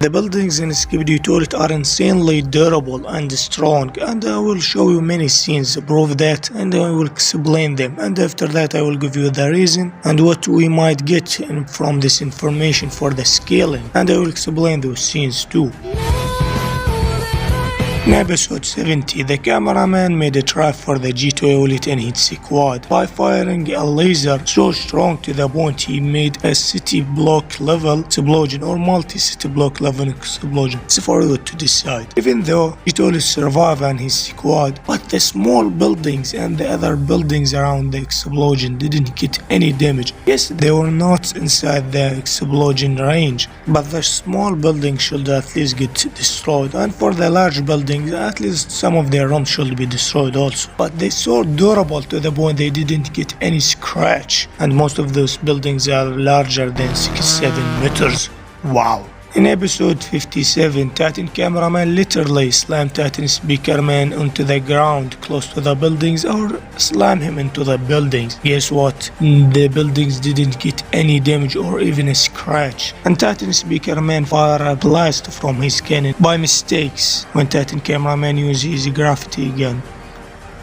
The buildings in Skibidi Toilet are insanely durable and strong, and I will show you many scenes to prove that, and I will explain them, and after that I will give you the reason and what we might get from this information for the scaling, and I will explain those scenes too. In episode 70, the cameraman made a trap for the G toilet in his squad by firing a laser so strong to the point he made a city block level explosion or multi-city block level explosion. It's for you to decide. Even though G toilet survived and his squad, but the small buildings and the other buildings around the explosion didn't get any damage. Yes, they were not inside the explosion range, but the small buildings should at least get destroyed, and for the large buildings at least some of their rooms should be destroyed also. But they so durable to the point they didn't get any scratch, and most of those buildings are larger than 6-7 meters. Wow. In episode 57, Titan cameraman literally slammed Titan speaker man onto the ground close to the buildings, or slam him into the buildings. Guess what? The buildings didn't get any damage or even a scratch. And Titan speaker man fired a blast from his cannon by mistakes when Titan cameraman used his graffiti gun.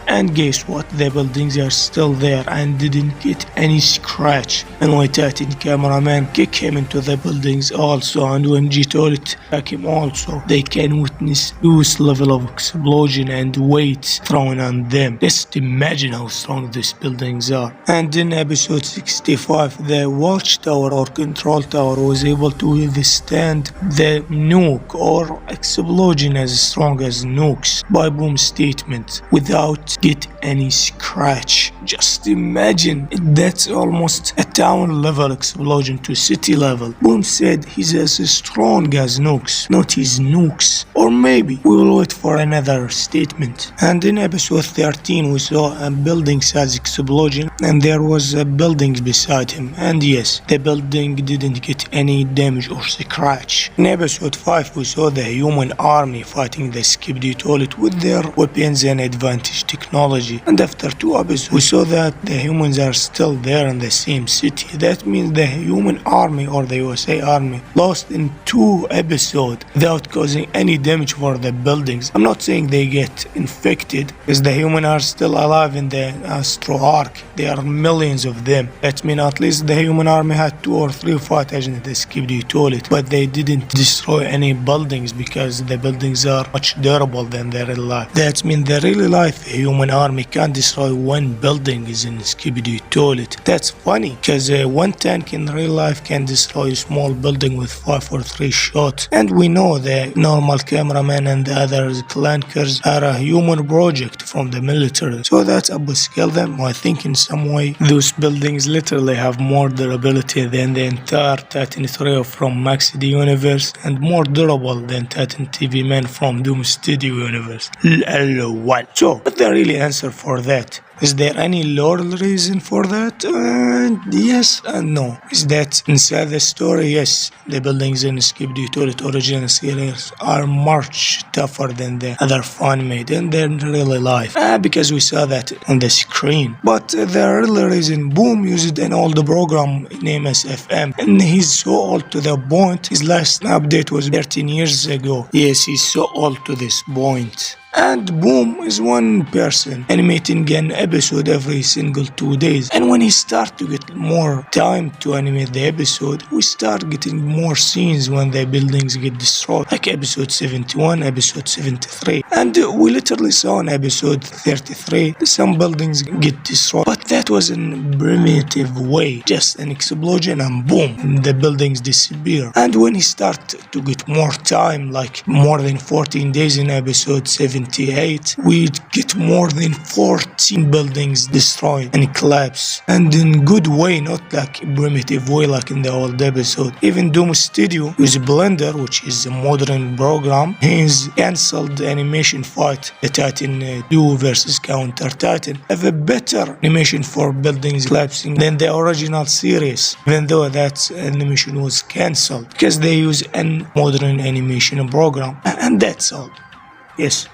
And guess what? The buildings are still there and didn't get any scratch. And when Titan cameraman kick him into the buildings also, and when G toilet attack him also, they can witness this level of explosion and weight thrown on them. Just imagine how strong these buildings are. And in episode 65, the watchtower or control tower was able to withstand the nuke or explosion as strong as nukes by Boom statement without get any scratch. Just imagine, that's almost a town level explosion to city level. Boom said he's as strong as nukes, not his nukes. Or maybe we will wait for another statement. And in episode 13 we saw a building size explosion and there was a building beside him, and yes, the building didn't get any damage or scratch. In episode 5 we saw the human army fighting the Skibidi toilet with their weapons and advantage technology, and after 2 episodes we saw that the humans are still there in the same city. That means the human army or the USA army lost in 2 episodes without causing any damage for the buildings. I'm not saying they get infected, because the humans are still alive in the Astro Arc. There are millions of them. That means at least the human army had 2 or 3 fighters in the Skibidi toilet, but they didn't destroy any buildings because the buildings are much durable than the real life. That means the real life human army can't destroy 1 building is in Skibidi toilet. That's funny, because 1 tank in real life can destroy a small building with 5 or 3 shots, and we know the normal cameraman and the other clankers are a human project from the military, so that's upscale them. I think in some way those buildings literally have more durability than the entire Titan 3 from Max the universe, and more durable than Titan TV Man from Doom Studio universe. LOL. So, what's the really answer for that? Is there any lore reason for that? Yes and no. Is that inside the story? Yes. The buildings in Skibidi Toilet original series are much tougher than the other fan made in their real life. Because we saw that on the screen. But the real reason, Boom used an old program named as FM, and he's so old to the point his last update was 13 years ago. Yes, he's so old to this point. And Boom is one person animating an episode every single 2 days, and when he start to get more time to animate the episode, we start getting more scenes when the buildings get destroyed, like episode 71, episode 73, and we literally saw in episode 33 some buildings get destroyed, but that was in primitive way, just an explosion and boom, the buildings disappear. And when he start to get more time, like more than 14 days in episode 78, we get more than 14 buildings destroyed and collapse, and in good way, not like primitive way like in the old episode. Even Doom Studio uses Blender, which is a modern program. He's cancelled the animation fight, the Titan Duo versus Counter Titan, have a better animation for buildings collapsing than the original series, even though that animation was cancelled because they use a modern animation program, and that's all. Yes.